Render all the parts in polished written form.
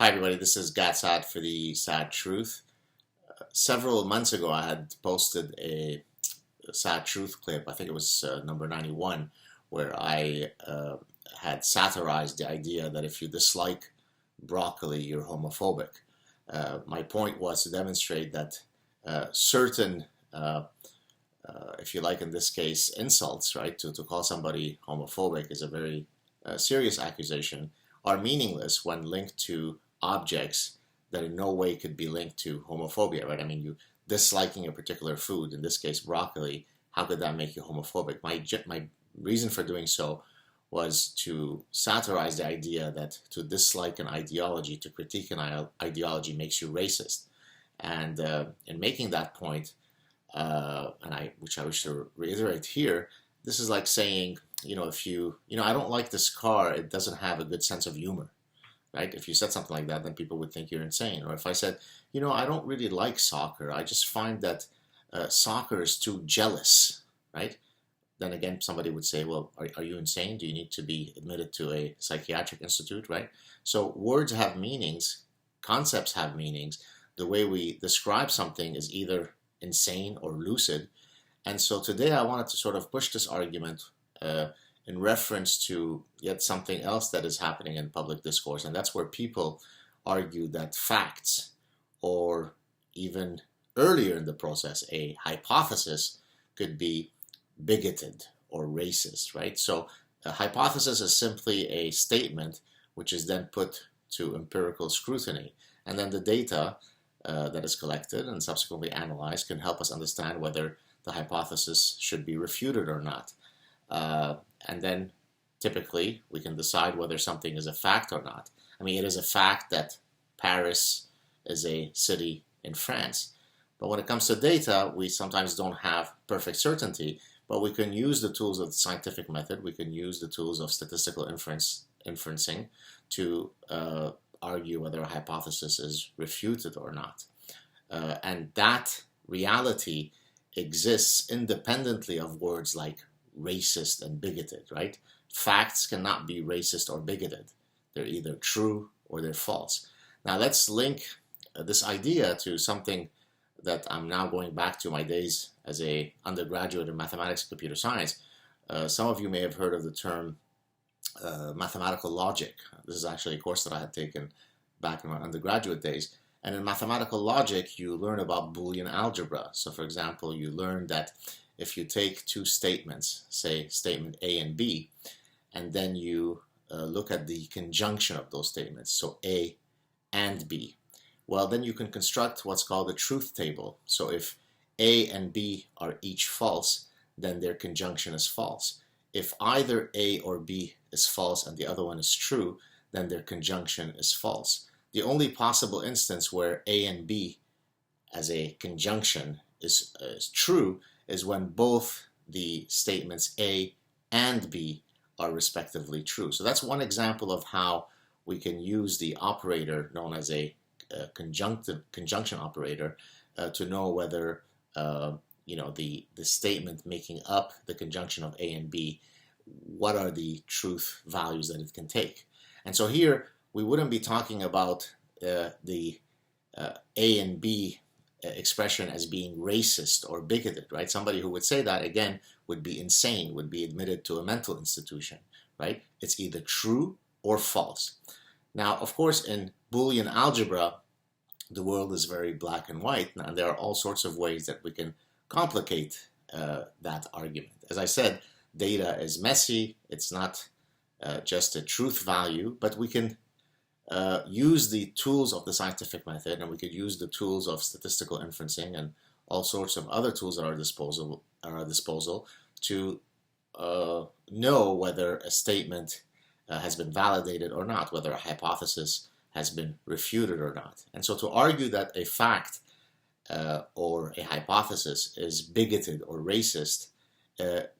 Hi everybody, this is Saad for the Sad Truth. Several months ago I had posted a Sad Truth clip, I think it was number 91, where I had satirized the idea that if you dislike broccoli, you're homophobic. My point was to demonstrate that certain, if you like in this case, insults, right, to call somebody homophobic is a very serious accusation, are meaningless when linked to objects that in no way could be linked to homophobia, right? I mean, you disliking a particular food, in this case broccoli, how could that make you homophobic? My reason for doing so was to satirize the idea that to dislike an ideology, to critique an ideology makes you racist. And in making that point, which I wish to reiterate here, this is like saying, if I don't like this car, it doesn't have a good sense of humor. Right? If you said something like that, then people would think you're insane. Or if I said, I don't really like soccer, I just find that soccer is too jealous, right? Then again, somebody would say, well, are you insane? Do you need to be admitted to a psychiatric institute, right? So words have meanings, concepts have meanings. The way we describe something is either insane or lucid. And so today I wanted to sort of push this argument in reference to yet something else that is happening in public discourse, and that's where people argue that facts, or even earlier in the process, a hypothesis could be bigoted or racist, right? So a hypothesis is simply a statement which is then put to empirical scrutiny, and then the data that is collected and subsequently analyzed can help us understand whether the hypothesis should be refuted or not. And then typically we can decide whether something is a fact or not. I mean, it is a fact that Paris is a city in France. But when it comes to data, we sometimes don't have perfect certainty, but we can use the tools of the scientific method, we can use the tools of statistical inferencing to argue whether a hypothesis is refuted or not. And that reality exists independently of words like racist and bigoted, right? Facts cannot be racist or bigoted. They're either true or they're false. Now let's link this idea to something that I'm now going back to my days as an undergraduate in mathematics and computer science. Some of you may have heard of the term mathematical logic. This is actually a course that I had taken back in my undergraduate days. And in mathematical logic, you learn about Boolean algebra. So for example, you learn that if you take two statements, say statement A and B, and then you look at the conjunction of those statements, so A and B, well, then you can construct what's called a truth table. So if A and B are each false, then their conjunction is false. If either A or B is false and the other one is true, then their conjunction is false. The only possible instance where A and B as a conjunction is true is when both the statements A and B are respectively true. So that's one example of how we can use the operator known as a conjunction operator to know whether the statement making up the conjunction of A and B, what are the truth values that it can take. And so here we wouldn't be talking about the A and B expression as being racist or bigoted, right? Somebody who would say that, again, would be insane, would be admitted to a mental institution, right? It's either true or false. Now, of course, in Boolean algebra, the world is very black and white, and there are all sorts of ways that we can complicate that argument. As I said, data is messy. It's not just a truth value, but we can use the tools of the scientific method, and we could use the tools of statistical inferencing and all sorts of other tools at our disposal to know whether a statement has been validated or not, whether a hypothesis has been refuted or not. And so to argue that a fact or a hypothesis is bigoted or racist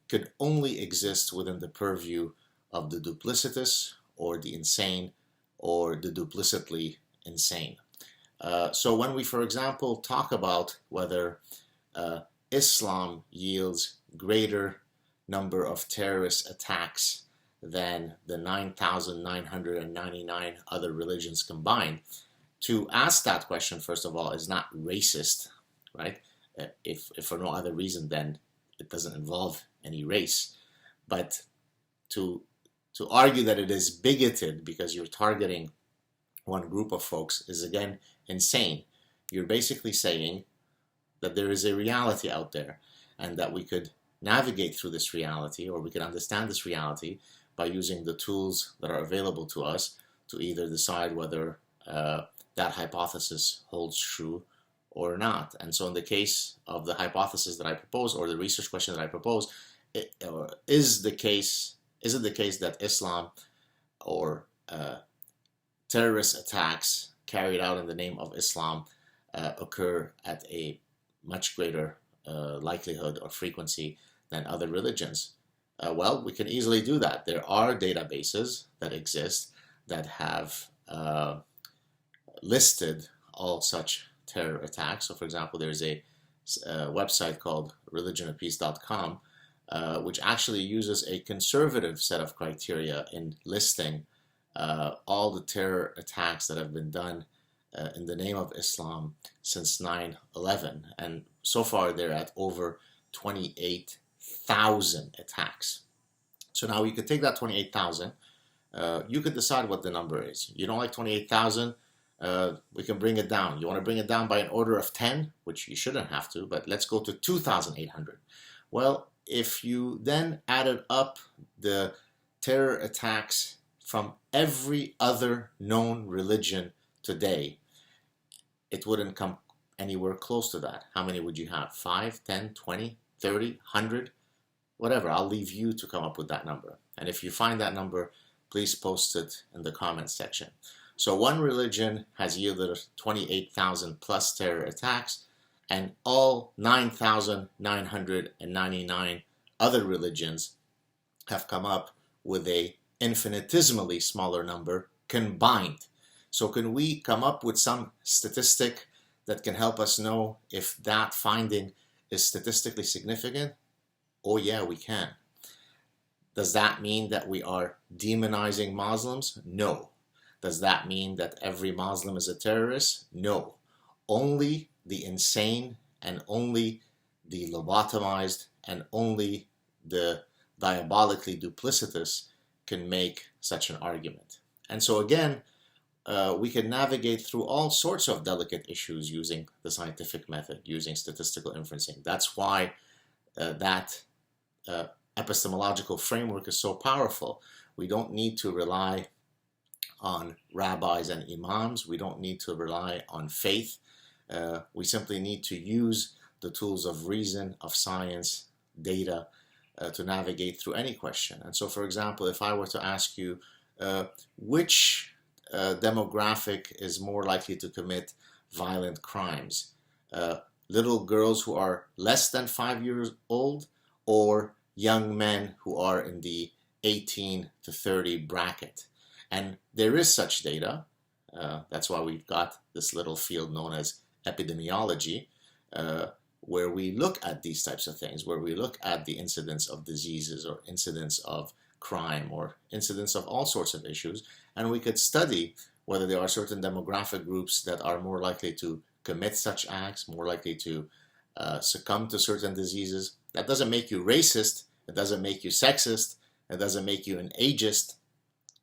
could only exist within the purview of the duplicitous or the insane or the duplicitly insane. So when we, for example, talk about whether Islam yields greater number of terrorist attacks than the 9,999 other religions combined. To ask that question, first of all, is not racist, right? If for no other reason, then it doesn't involve any race. But to argue that it is bigoted because you're targeting one group of folks is, again, insane. You're basically saying that there is a reality out there and that we could navigate through this reality, or we could understand this reality by using the tools that are available to us to either decide whether that hypothesis holds true or not. And so in the case of the hypothesis that I propose, or the research question that I propose, is it the case that Islam or terrorist attacks carried out in the name of Islam occur at a much greater likelihood or frequency than other religions? Well, we can easily do that. There are databases that exist that have listed all such terror attacks. So, for example, there's a website called religionapeace.com, which actually uses a conservative set of criteria in listing all the terror attacks that have been done in the name of Islam since 9/11. And so far, they're at over 28,000 attacks. So now you could take that 28,000. You could decide what the number is. You don't like 28,000? We can bring it down. You want to bring it down by an order of 10, which you shouldn't have to, but let's go to 2,800. Well, if you then added up the terror attacks from every other known religion today, it wouldn't come anywhere close to that. How many would you have? 5, 10, 20, 30, 100? Whatever. I'll leave you to come up with that number. And if you find that number, please post it in the comments section. So one religion has yielded 28,000 plus terror attacks, and all 9,999 other religions have come up with a infinitesimally smaller number combined. So can we come up with some statistic that can help us know if that finding is statistically significant? Oh yeah, we can. Does that mean that we are demonizing Muslims? No. Does that mean that every Muslim is a terrorist? No. Only the insane and only the lobotomized and only the diabolically duplicitous can make such an argument. And so again, we can navigate through all sorts of delicate issues using the scientific method, using statistical inferencing. That's why that epistemological framework is so powerful. We don't need to rely on rabbis and imams. We don't need to rely on faith. We simply need to use the tools of reason, of science, data, to navigate through any question. And so, for example, if I were to ask you which demographic is more likely to commit violent crimes, little girls who are less than 5 years old, or young men who are in the 18 to 30 bracket? And there is such data. That's why we've got this little field known as epidemiology, where we look at these types of things, where we look at the incidence of diseases or incidence of crime or incidence of all sorts of issues, and we could study whether there are certain demographic groups that are more likely to commit such acts, more likely to succumb to certain diseases. That doesn't make you racist, it doesn't make you sexist, it doesn't make you an ageist.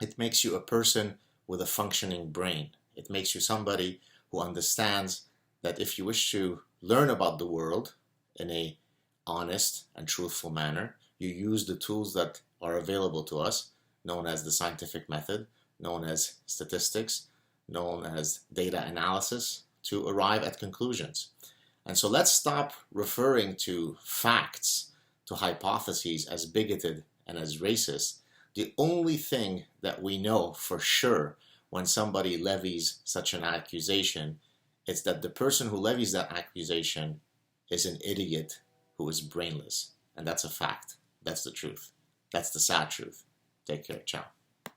It makes you a person with a functioning brain. It makes you somebody who understands that if you wish to learn about the world in a honest and truthful manner, you use the tools that are available to us, known as the scientific method, known as statistics, known as data analysis, to arrive at conclusions. And so let's stop referring to facts, to hypotheses, as bigoted and as racist. The only thing that we know for sure when somebody levies such an accusation is that the person who levies that accusation is an idiot who is brainless. And that's a fact. That's the truth. That's the sad truth. Take care. Ciao.